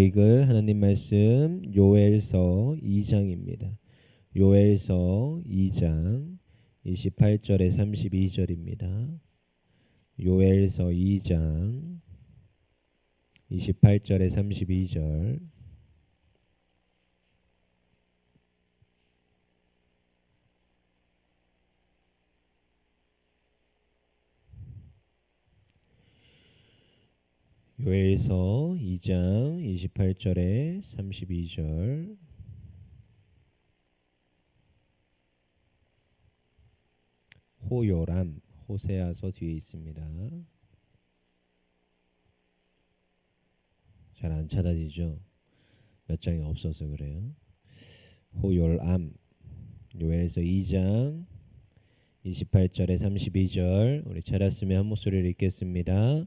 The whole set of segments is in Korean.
읽을 하나님 말씀 요엘서 2장입니다. 요엘서 2장 28절에 32절입니다. 요엘서 2장 28절에 32절. 요엘서 2장 28절에 32절. 호요람, 호세아서 뒤에 있습니다. 잘 안 찾아지죠? 몇 장이 없어서 그래요. 호요람, 요엘서 2장 28절에 32절. 우리 찾았으면 한 목소리를 읽겠습니다.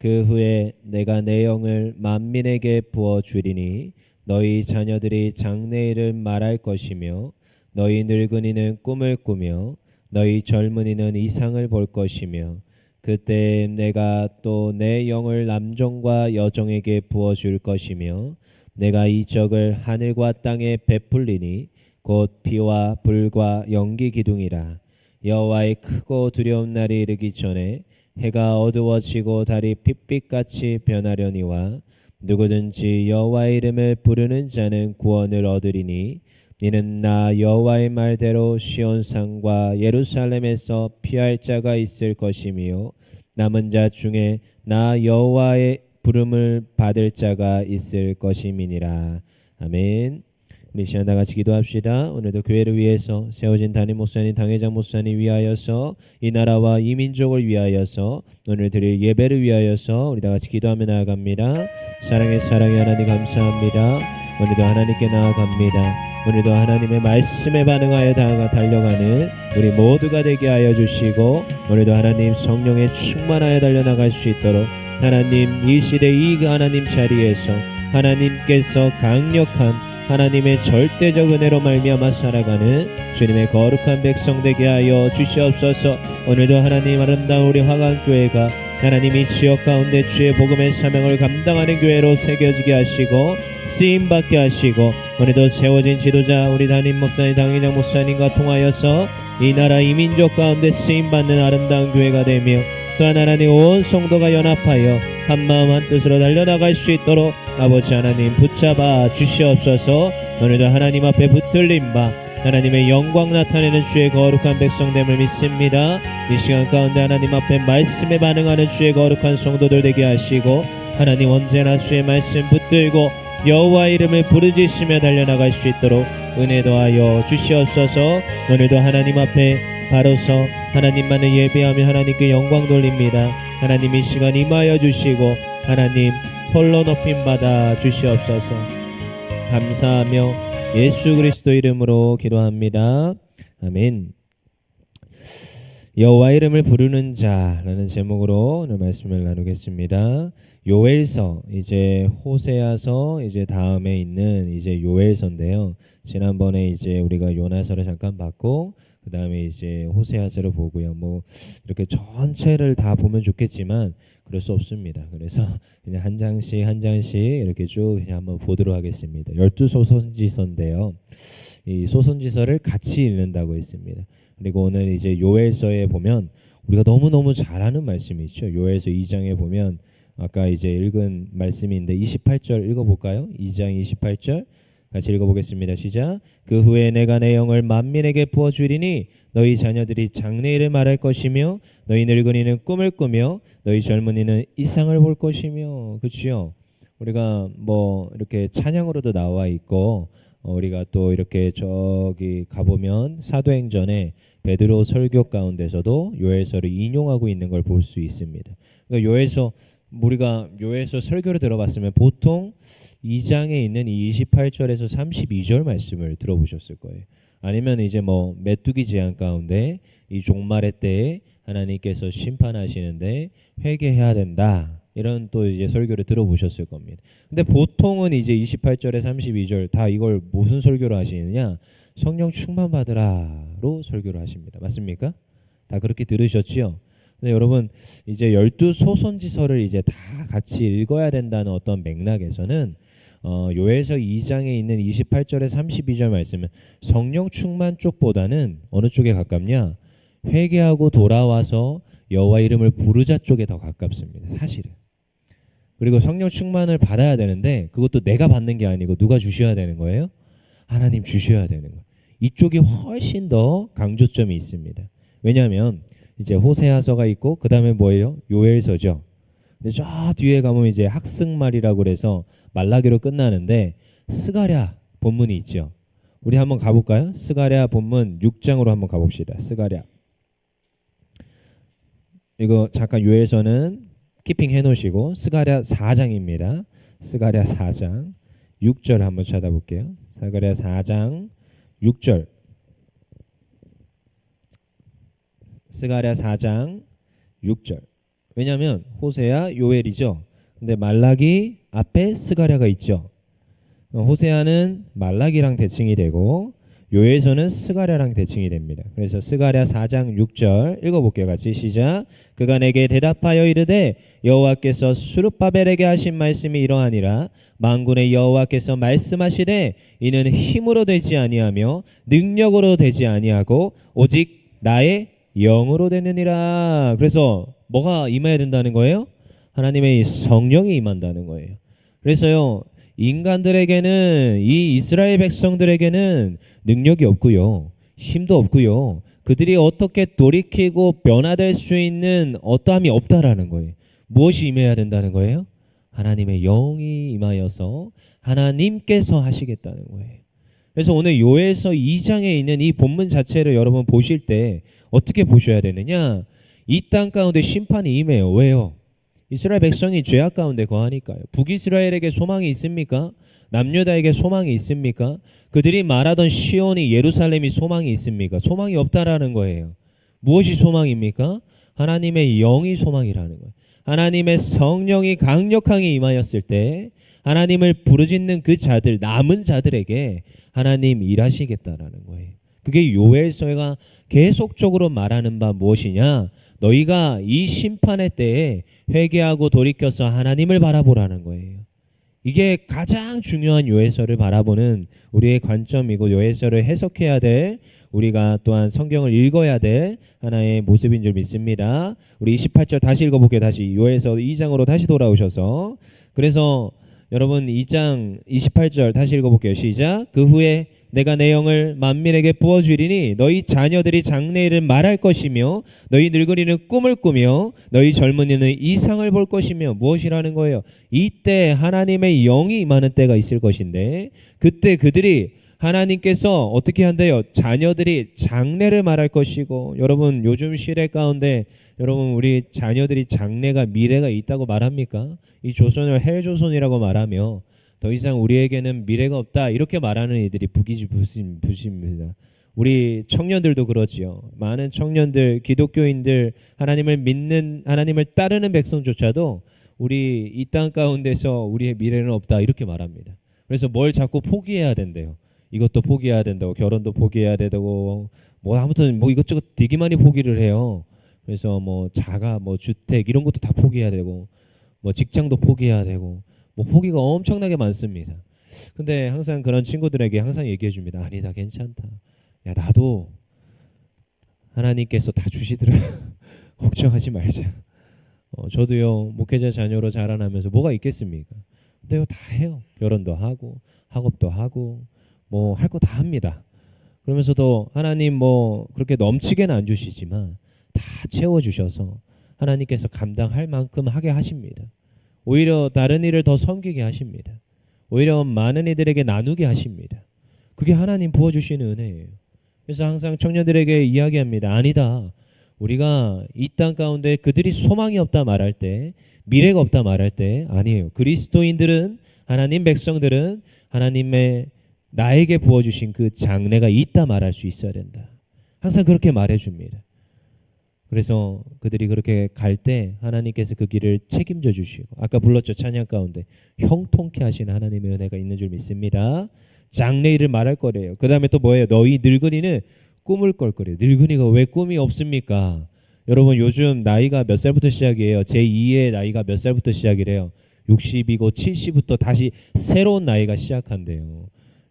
그 후에 내가 내 영을 만민에게 부어주리니 너희 자녀들이 장래일을 말할 것이며 너희 늙은이는 꿈을 꾸며 너희 젊은이는 이상을 볼 것이며 그때 내가 또 내 영을 남종과 여종에게 부어줄 것이며 내가 이적을 하늘과 땅에 베풀리니 곧 비와 불과 연기 기둥이라. 여호와의 크고 두려운 날이 이르기 전에 해가 어두워지고 달이 핏빛같이 변하려니와 누구든지 여호와의 이름을 부르는 자는 구원을 얻으리니 이는 나 여호와의 말대로 시온산과 예루살렘에서 피할 자가 있을 것이며 남은 자 중에 나 여호와의 부름을 받을 자가 있을 것임이니라. 아멘. 우리 시간 다 같이 기도합시다. 오늘도 교회를 위해서 세워진 담임 목사님, 당회장 목사님 위하여서 이 나라와 이 민족을 위하여서 오늘 드릴 예배를 위하여서 우리 다 같이 기도하며 나아갑니다. 사랑의 하나님 감사합니다. 오늘도 하나님께 나아갑니다. 오늘도 하나님의 말씀에 반응하여 달려가는 우리 모두가 되게 하여 주시고 오늘도 하나님 성령에 충만하여 달려나갈 수 있도록 하나님 이 시대 이 하나님 자리에서 하나님께서 강력한 하나님의 절대적 은혜로 말미암아 살아가는 주님의 거룩한 백성 되게 하여 주시옵소서. 오늘도 하나님 아름다운 우리 화강교회가 하나님이 지역 가운데 주의 복음의 사명을 감당하는 교회로 새겨지게 하시고 쓰임받게 하시고 오늘도 세워진 지도자 우리 담임 목사님, 당회장 목사님과 통하여서 이 나라 이 민족 가운데 쓰임받는 아름다운 교회가 되며 또한 하나님 온 성도가 연합하여 한마음 한뜻으로 달려나갈 수 있도록 아버지 하나님 붙잡아 주시옵소서. 오늘도 하나님 앞에 붙들림 바 하나님의 영광 나타내는 주의 거룩한 백성됨을 믿습니다. 이 시간 가운데 하나님 앞에 말씀에 반응하는 주의 거룩한 성도들 되게 하시고 하나님 언제나 주의 말씀 붙들고 여호와의 이름을 부르짖으며 달려나갈 수 있도록 은혜 더하여 주시옵소서. 오늘도 하나님 앞에 바로서 하나님만을 예배하며 하나님께 영광 돌립니다. 하나님 이 시간 임하여 주시고 하나님 홀로 높임 받아 주시옵소서. 감사하며 예수 그리스도 이름으로 기도합니다. 아멘. 여호와 이름을 부르는 자라는 제목으로 오늘 말씀을 나누겠습니다. 요엘서 이제 호세아서 이제 다음에 있는 이제 요엘서인데요. 지난번에 이제 우리가 요나서를 잠깐 봤고 그 다음에 이제 호세아서를 보고요. 뭐 이렇게 전체를 다 보면 좋겠지만 그럴 수 없습니다. 그래서 그냥 한 장씩 한 장씩 이렇게 쭉 그냥 한번 보도록 하겠습니다. 12소선지서인데요. 이 소선지서를 같이 읽는다고 했습니다. 그리고 오늘 이제 요엘서에 보면 우리가 너무너무 잘 아는 말씀이 있죠. 요엘서 2장에 보면 아까 이제 읽은 말씀인데 28절 읽어볼까요? 2장 28절 같이 읽어보겠습니다. 시작. 그 후에 내가 내 영을 만민에게 부어주리니 너희 자녀들이 장래일을 말할 것이며 너희 늙은이는 꿈을 꾸며 너희 젊은이는 이상을 볼 것이며. 그렇죠? 우리가 뭐 이렇게 찬양으로도 나와 있고 우리가 또 이렇게 저기 가보면 사도행전에 베드로 설교 가운데서도 요엘서를 인용하고 있는 걸 볼 수 있습니다. 그러니까 요엘서 우리가 요엘서 설교를 들어봤으면 보통 2장에 있는 이 28절에서 32절 말씀을 들어보셨을 거예요. 아니면 이제 뭐 메뚜기 재앙 가운데 이 종말의 때에 하나님께서 심판하시는데 회개해야 된다. 이런 또 이제 설교를 들어보셨을 겁니다. 근데 보통은 이제 28절에 32절 다 이걸 무슨 설교로 하시느냐? 성령 충만 받으라로 설교를 하십니다. 맞습니까? 다 그렇게 들으셨지요? 근데 여러분 이제 12소선지서를 이제 다 같이 읽어야 된다는 어떤 맥락에서는 요엘서 2장에 있는 28절에 32절 말씀은 성령 충만 쪽보다는 어느 쪽에 가깝냐? 회개하고 돌아와서 여호와 이름을 부르자 쪽에 더 가깝습니다. 사실은. 그리고 성령 충만을 받아야 되는데 그것도 내가 받는 게 아니고 누가 주셔야 되는 거예요? 하나님 주셔야 되는 거예요. 이쪽이 훨씬 더 강조점이 있습니다. 왜냐하면 이제 호세아서가 있고 그 다음에 뭐예요? 요엘서죠. 근데 저 뒤에 가면 이제 학승말이라고 그래서 말라기로 끝나는데 스가랴 본문이 있죠. 우리 한번 가볼까요? 스가랴 본문 6장으로 한번 가봅시다. 스가랴. 이거 잠깐 요엘서는 키핑 해놓으시고 스가랴 4장입니다. 스가랴 4장 6절 한번 찾아볼게요. 스가랴 4장 6절. 스가랴 4장 6절. 왜냐하면 호세아, 요엘이죠. 근데 말라기 앞에 스가랴가 있죠. 호세아는 말라기랑 대칭이 되고 요엘서는 스가랴랑 대칭이 됩니다. 그래서 스가랴 4장 6절 읽어볼게요. 같이 시작. 그가 내게 대답하여 이르되 여호와께서 스룹바벨에게 하신 말씀이 이러하니라. 만군의 여호와께서 말씀하시되 이는 힘으로 되지 아니하며 능력으로 되지 아니하고 오직 나의 영으로 되느니라. 그래서 뭐가 임해야 된다는 거예요? 하나님의 성령이 임한다는 거예요. 그래서요, 인간들에게는, 이 이스라엘 백성들에게는 능력이 없고요, 힘도 없고요, 그들이 어떻게 돌이키고 변화될 수 있는 어떠함이 없다라는 거예요. 무엇이 임해야 된다는 거예요? 하나님의 영이 임하여서 하나님께서 하시겠다는 거예요. 그래서 오늘 요엘서 2장에 있는 이 본문 자체를 여러분 보실 때 어떻게 보셔야 되느냐? 이 땅 가운데 심판이 임해요. 왜요? 이스라엘 백성이 죄악 가운데 거하니까요. 북이스라엘에게 소망이 있습니까? 남유다에게 소망이 있습니까? 그들이 말하던 시온이, 예루살렘이 소망이 있습니까? 소망이 없다라는 거예요. 무엇이 소망입니까? 하나님의 영이 소망이라는 거예요. 하나님의 성령이 강력하게 임하였을 때 하나님을 부르짖는 그 자들, 남은 자들에게 하나님 일하시겠다라는 거예요. 그게 요엘서가 계속적으로 말하는 바 무엇이냐? 너희가 이 심판의 때에 회개하고 돌이켜서 하나님을 바라보라는 거예요. 이게 가장 중요한 요엘서를 바라보는 우리의 관점이고 요엘서를 해석해야 될, 우리가 또한 성경을 읽어야 될 하나의 모습인 줄 믿습니다. 우리 28절 다시 읽어볼게요. 다시 요엘서 2장으로 다시 돌아오셔서, 그래서 여러분 2장 28절 다시 읽어볼게요. 시작. 그 후에 내가 내 영을 만민에게 부어주리니 너희 자녀들이 장래일을 말할 것이며 너희 늙은이는 꿈을 꾸며 너희 젊은이는 이상을 볼 것이며. 무엇이라는 거예요? 이때 하나님의 영이 임하는 때가 있을 것인데, 그때 그들이 하나님께서 어떻게 한대요? 자녀들이 장래를 말할 것이고. 여러분 요즘 시대 가운데 여러분 우리 자녀들이 장래가, 미래가 있다고 말합니까? 이 조선을 헬조선이라고 말하며 더 이상 우리에게는 미래가 없다 이렇게 말하는 이들이 부십니다. 우리 청년들도 그렇지요. 많은 청년들, 기독교인들, 하나님을 믿는, 하나님을 따르는 백성조차도 우리 이 땅 가운데서 우리의 미래는 없다 이렇게 말합니다. 그래서 뭘 자꾸 포기해야 된대요. 이것도 포기해야 된다고, 결혼도 포기해야 되고, 뭐 아무튼 뭐 이것저것 되게 많이 포기를 해요. 그래서 뭐 자가, 뭐 주택 이런 것도 다 포기해야 되고, 뭐 직장도 포기해야 되고, 뭐 포기가 엄청나게 많습니다. 근데 항상 그런 친구들에게 항상 얘기해 줍니다. 아니다, 괜찮다. 야, 나도 하나님께서 다 주시더라. 걱정하지 말자. 저도요, 목회자 자녀로 자라나면서 뭐가 있겠습니까? 근데요, 다 해요. 결혼도 하고 학업도 하고 뭐 할 거 다 합니다. 그러면서도 하나님 뭐 그렇게 넘치게는 안 주시지만 다 채워주셔서 하나님께서 감당할 만큼 하게 하십니다. 오히려 다른 일을 더 섬기게 하십니다. 오히려 많은 이들에게 나누게 하십니다. 그게 하나님 부어주시는 은혜예요. 그래서 항상 청년들에게 이야기합니다. 아니다. 우리가 이 땅 가운데 그들이 소망이 없다 말할 때, 미래가 없다 말할 때, 아니에요. 그리스도인들은, 하나님 백성들은 하나님의 나에게 부어주신 그 장래가 있다 말할 수 있어야 된다. 항상 그렇게 말해줍니다. 그래서 그들이 그렇게 갈 때 하나님께서 그 길을 책임져 주시고, 아까 불렀죠, 찬양 가운데 형통케 하시는 하나님의 은혜가 있는 줄 믿습니다. 장래일을 말할 거래요. 그 다음에 또 뭐예요? 너희 늙은이는 꿈을 꿀 거래요. 늙은이가 왜 꿈이 없습니까? 여러분 요즘 나이가 몇 살부터 시작이에요? 제2의 나이가 몇 살부터 시작이래요? 60이고 70부터 다시 새로운 나이가 시작한대요.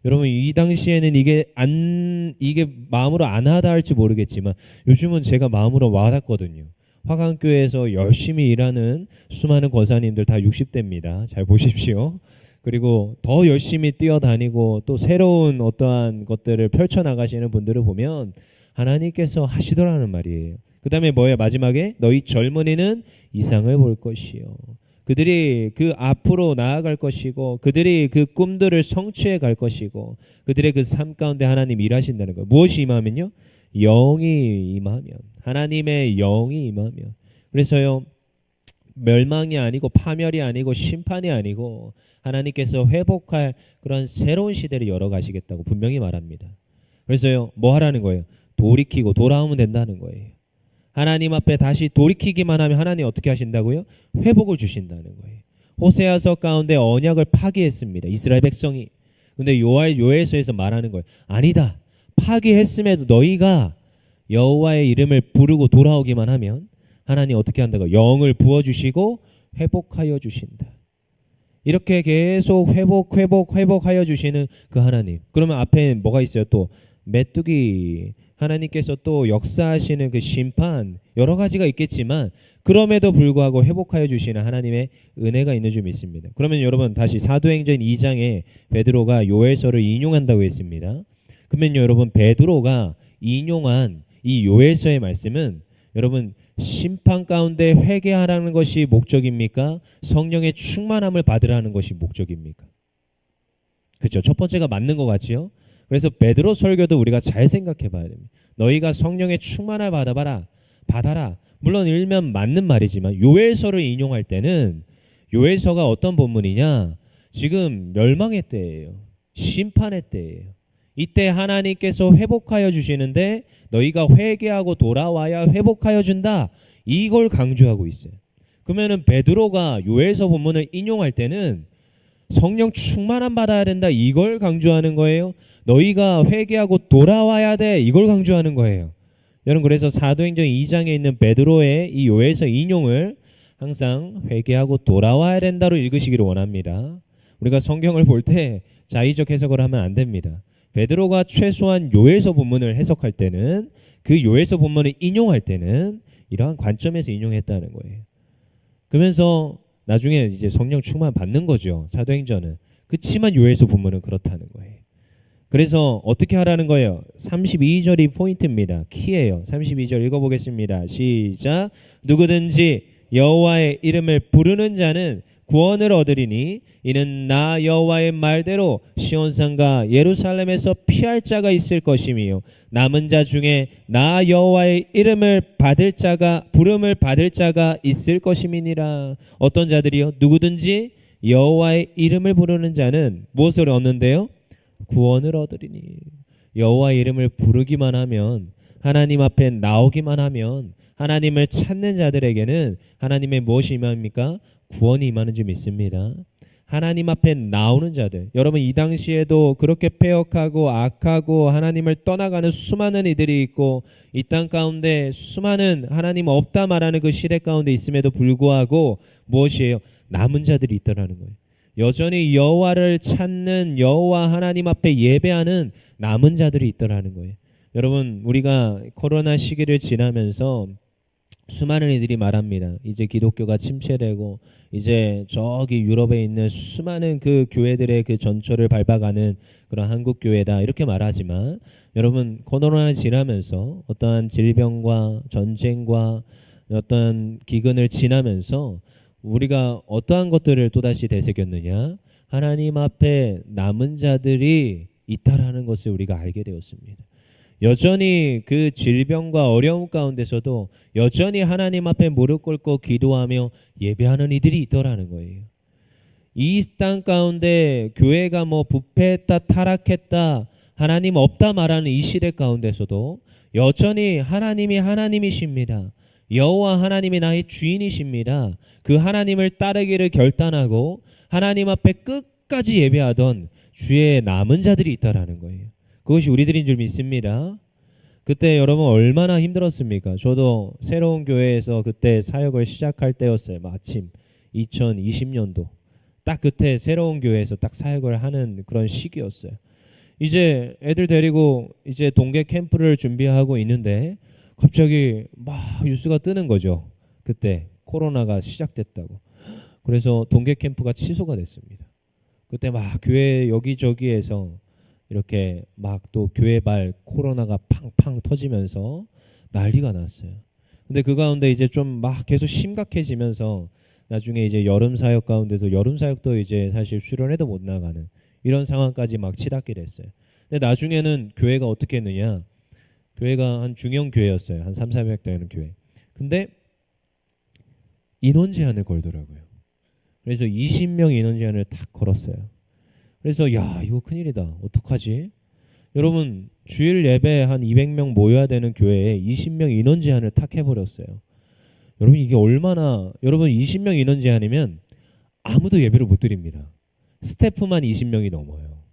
여러분 이 당시에는 이게 마음으로 안 하다 할지 모르겠지만 요즘은 제가 마음으로 와닿거든요. 화강교회에서 열심히 일하는 수많은 권사님들 다 60대입니다. 잘 보십시오. 그리고 더 열심히 뛰어다니고 또 새로운 어떠한 것들을 펼쳐나가시는 분들을 보면 하나님께서 하시더라는 말이에요. 그 다음에 뭐예요? 마지막에 너희 젊은이는 이상을 볼 것이요. 그들이 그 앞으로 나아갈 것이고 그들이 그 꿈들을 성취해 갈 것이고 그들의 그 삶 가운데 하나님 일하신다는 거예요. 무엇이 임하면요? 영이 임하면, 하나님의 영이 임하면. 그래서요 멸망이 아니고 파멸이 아니고 심판이 아니고 하나님께서 회복할 그런 새로운 시대를 열어가시겠다고 분명히 말합니다. 그래서요 뭐 하라는 거예요? 돌이키고 돌아오면 된다는 거예요. 하나님 앞에 다시 돌이키기만 하면 하나님 어떻게 하신다고요? 회복을 주신다는 거예요. 호세아서 가운데 언약을 파기했습니다. 이스라엘 백성이. 근데 요엘서에서 말하는 거예요. 아니다. 파기했음에도 너희가 여호와의 이름을 부르고 돌아오기만 하면 하나님 어떻게 한다고? 영을 부어주시고 회복하여 주신다. 이렇게 계속 회복하여 주시는 그 하나님. 그러면 앞에 뭐가 있어요? 또 메뚜기 하나님께서 또 역사하시는 그 심판 여러 가지가 있겠지만 그럼에도 불구하고 회복하여 주시는 하나님의 은혜가 있는 줄 믿습니다. 그러면 여러분 다시 사도행전 2장에 베드로가 요엘서를 인용한다고 했습니다. 그러면 여러분 베드로가 인용한 이 요엘서의 말씀은 여러분 심판 가운데 회개하라는 것이 목적입니까? 성령의 충만함을 받으라는 것이 목적입니까? 그렇죠. 첫 번째가 맞는 것 같지요? 그래서 베드로 설교도 우리가 잘 생각해 봐야 됩니다. 너희가 성령의 충만함을 받아라. 물론 일면 맞는 말이지만 요엘서를 인용할 때는 요엘서가 어떤 본문이냐? 지금 멸망의 때예요. 심판의 때예요. 이때 하나님께서 회복하여 주시는데 너희가 회개하고 돌아와야 회복하여 준다. 이걸 강조하고 있어요. 그러면은 베드로가 요엘서 본문을 인용할 때는 성령 충만함 받아야 된다. 이걸 강조하는 거예요. 너희가 회개하고 돌아와야 돼. 이걸 강조하는 거예요. 여러분 그래서 사도행전 2장에 있는 베드로의 이 요엘서 인용을 항상 회개하고 돌아와야 된다로 읽으시기를 원합니다. 우리가 성경을 볼 때 자의적 해석을 하면 안 됩니다. 베드로가 최소한 요엘서 본문을 해석할 때는 그 요엘서 본문을 인용할 때는 이러한 관점에서 인용했다는 거예요. 그러면서 나중에 이제 성령 충만 받는 거죠. 사도행전은. 그렇지만 요엘서 본문은 그렇다는 거예요. 그래서 어떻게 하라는 거예요? 32절이 포인트입니다. 키예요. 32절 읽어보겠습니다. 시작. 누구든지 여호와의 이름을 부르는 자는 구원을 얻으리니 이는 나 여호와의 말대로 시온산과 예루살렘에서 피할 자가 있을 것이며 남은 자 중에 나 여호와의 이름을 부름을 받을 자가 있을 것임이니라. 어떤 자들이요? 누구든지 여호와의 이름을 부르는 자는 무엇을 얻는데요? 구원을 얻으리니. 여호와의 이름을 부르기만 하면 하나님 앞에 나오기만 하면 하나님을 찾는 자들에게는 하나님의 무엇이 임합니까? 구원이 임하는 줄 믿습니다. 하나님 앞에 나오는 자들, 여러분 이 당시에도 그렇게 패역하고 악하고 하나님을 떠나가는 수많은 이들이 있고 이 땅 가운데 수많은 하나님 없다 말하는 그 시대 가운데 있음에도 불구하고 무엇이에요? 남은 자들이 있더라는 거예요. 여전히 여호와를 찾는 여호와 하나님 앞에 예배하는 남은 자들이 있더라는 거예요. 여러분 우리가 코로나 시기를 지나면서 수많은 이들이 말합니다. 이제 기독교가 침체되고 이제 저기 유럽에 있는 수많은 그 교회들의 그 전철을 밟아가는 그런 한국 교회다 이렇게 말하지만 여러분 코로나를 지나면서 어떠한 질병과 전쟁과 어떠한 기근을 지나면서 우리가 어떠한 것들을 또다시 되새겼느냐? 하나님 앞에 남은 자들이 있다라는 것을 우리가 알게 되었습니다. 여전히 그 질병과 어려움 가운데서도 여전히 하나님 앞에 무릎 꿇고 기도하며 예배하는 이들이 있더라는 거예요. 이 땅 가운데 교회가 뭐 부패했다 타락했다 하나님 없다 말하는 이 시대 가운데서도 여전히 하나님이 하나님이십니다. 여호와 하나님이 나의 주인이십니다. 그 하나님을 따르기를 결단하고 하나님 앞에 끝까지 예배하던 주의 남은 자들이 있다라는 거예요. 그것이 우리들인 줄 믿습니다. 그때 여러분 얼마나 힘들었습니까? 저도 새로운 교회에서 그때 사역을 시작할 때였어요. 마침 2020년도. 딱 그때 새로운 교회에서 딱 사역을 하는 그런 시기였어요. 이제 애들 데리고 이제 동계 캠프를 준비하고 있는데 갑자기 막 뉴스가 뜨는 거죠. 그때 코로나가 시작됐다고. 그래서 동계 캠프가 취소가 됐습니다. 그때 막 교회 여기저기에서 이렇게 막 또 교회발 코로나가 팡팡 터지면서 난리가 났어요. 근데 그 가운데 이제 좀 막 계속 심각해지면서 나중에 이제 여름 사역 가운데도 여름 사역도 이제 사실 수련회도 못 나가는 이런 상황까지 막 치닫게 됐어요. 근데 나중에는 교회가 어떻게 했느냐? 교회가 한 중형 교회였어요. 한 300~400 되는 교회. 근데 인원 제한을 걸더라고요. 그래서 20명 인원 제한을 딱 걸었어요. 그래서 야, 이거 큰일이다. 어떡하지? 여러분, 주일 예배 한 200명 모여야 되는 교회에 20명 인원 제한을 탁 해버렸어요. 여러분, 이게 얼마나, 여러분 20명 인원 제한이면 아무도 예배를 못 드립니다. 스태프만 20명이 넘어요.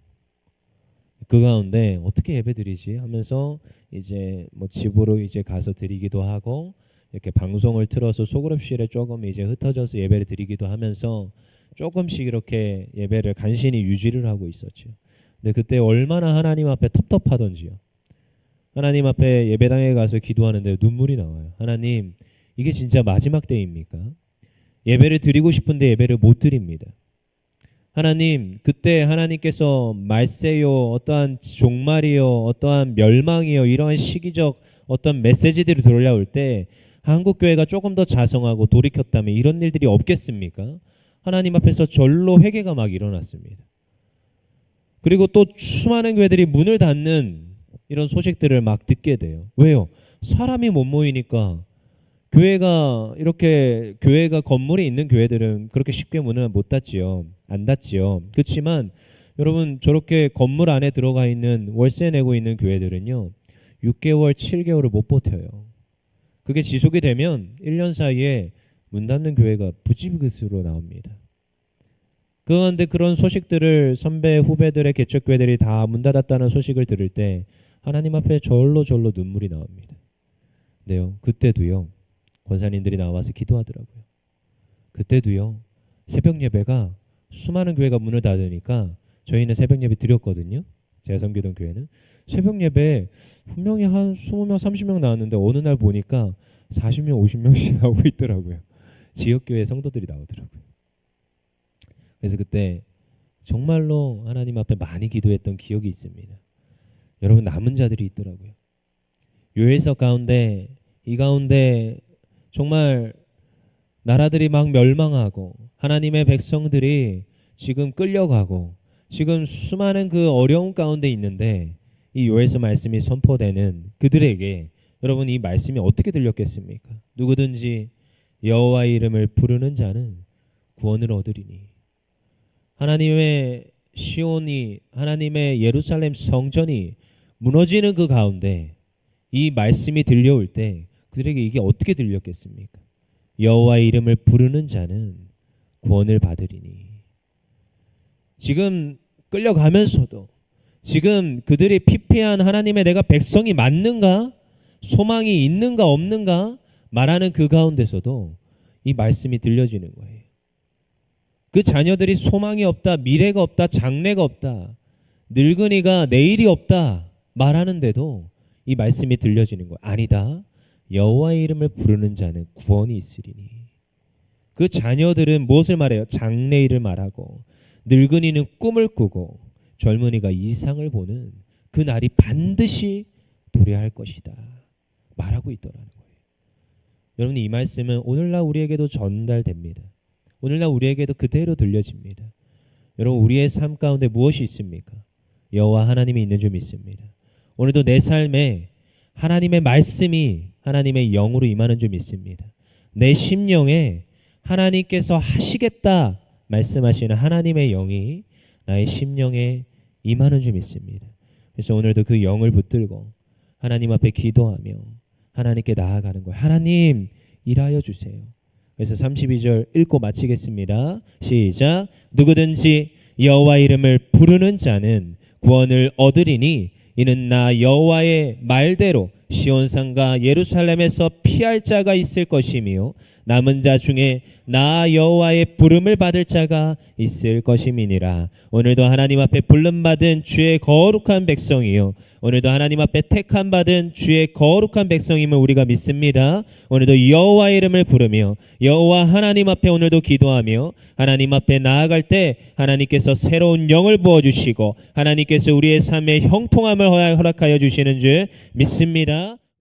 그 가운데 어떻게 예배 드리지 하면서 이제 뭐 집으로 이제 가서 드리기도 하고 이렇게 방송을 틀어서 소그룹실에 조금 이제 흩어져서 예배를 드리기도 하면서 조금씩 이렇게 예배를 간신히 유지를 하고 있었죠. 근데 그때 얼마나 하나님 앞에 텁텁하던지요. 하나님 앞에 예배당에 가서 기도하는데 눈물이 나와요. 하나님, 이게 진짜 마지막 때입니까? 예배를 드리고 싶은데 예배를 못 드립니다. 하나님, 그때 하나님께서 말세요, 어떠한 종말이요, 어떠한 멸망이요, 이러한 시기적 어떤 메시지들이 들어올 때 한국교회가 조금 더 자성하고 돌이켰다면 이런 일들이 없겠습니까? 하나님 앞에서 절로 회개가 막 일어났습니다. 그리고 또 수많은 교회들이 문을 닫는 이런 소식들을 막 듣게 돼요. 왜요? 사람이 못 모이니까. 교회가 이렇게 교회가 건물이 있는 교회들은 그렇게 쉽게 문을 못 닫지요. 안 닫지요. 그렇지만 여러분, 저렇게 건물 안에 들어가 있는 월세 내고 있는 교회들은요, 6개월, 7개월을 못 버텨요. 그게 지속이 되면 1년 사이에 문 닫는 교회가 부지기수로 나옵니다. 그런데 그런 소식들을 선배 후배들의 개척교회들이 다 문 닫았다는 소식을 들을 때 하나님 앞에 절로 눈물이 나옵니다. 네요. 그때도요, 권사님들이 나와서 기도하더라고요. 그때도요, 새벽 예배가 수많은 교회가 문을 닫으니까 저희는 새벽 예배 드렸거든요. 제가 섬기던 교회는 새벽 예배 분명히 한 20명 30명 나왔는데 어느 날 보니까 40명 50명씩 나오고 있더라고요. 지역교회 성도들이 나오더라고요. 그래서 그때 정말로 하나님 앞에 많이 기도했던 기억이 있습니다. 여러분, 남은 자들이 있더라고요. 요엘서 가운데, 이 가운데 정말 나라들이 막 멸망하고 하나님의 백성들이 지금 끌려가고 지금 수많은 그 어려움 가운데 있는데 이 요엘서 말씀이 선포되는 그들에게 여러분, 이 말씀이 어떻게 들렸겠습니까? 누구든지 여호와의 이름을 부르는 자는 구원을 얻으리니. 하나님의 시온이, 하나님의 예루살렘 성전이 무너지는 그 가운데 이 말씀이 들려올 때 그들에게 이게 어떻게 들렸겠습니까? 여호와의 이름을 부르는 자는 구원을 받으리니. 지금 끌려가면서도 지금 그들이 피폐한 하나님의 내가 백성이 맞는가? 소망이 있는가 없는가? 말하는 그 가운데서도 이 말씀이 들려지는 거예요. 그 자녀들이 소망이 없다, 미래가 없다, 장래가 없다, 늙은이가 내일이 없다 말하는데도 이 말씀이 들려지는 거예요. 아니다. 여호와의 이름을 부르는 자는 구원이 있으리니. 그 자녀들은 무엇을 말해요? 장래일을 말하고 늙은이는 꿈을 꾸고 젊은이가 이상을 보는 그 날이 반드시 도래할 것이다 말하고 있더라는 거예요. 여러분, 이 말씀은 오늘날 우리에게도 전달됩니다. 오늘날 우리에게도 그대로 들려집니다. 여러분, 우리의 삶 가운데 무엇이 있습니까? 여호와 하나님이 있는 줄 믿습니다. 오늘도 내 삶에 하나님의 말씀이 하나님의 영으로 임하는 줄 믿습니다. 내 심령에 하나님께서 하시겠다 말씀하시는 하나님의 영이 나의 심령에 임하는 줄 믿습니다. 그래서 오늘도 그 영을 붙들고 하나님 앞에 기도하며 하나님께 나아가는 거예요. 하나님, 일하여 주세요. 그래서 32절 읽고 마치겠습니다. 시작. 누구든지 여호와 이름을 부르는 자는 구원을 얻으리니 이는 나 여호와의 말대로 시온산과 예루살렘에서 피할 자가 있을 것이며 남은 자 중에 나 여호와의 부름을 받을 자가 있을 것임이니라. 오늘도 하나님 앞에 부름 받은 주의 거룩한 백성이요, 오늘도 하나님 앞에 택함 받은 주의 거룩한 백성임을 우리가 믿습니다. 오늘도 여호와의 이름을 부르며 여호와 하나님 앞에 오늘도 기도하며 하나님 앞에 나아갈 때 하나님께서 새로운 영을 부어주시고 하나님께서 우리의 삶에 형통함을 허락하여 주시는 줄 믿습니다.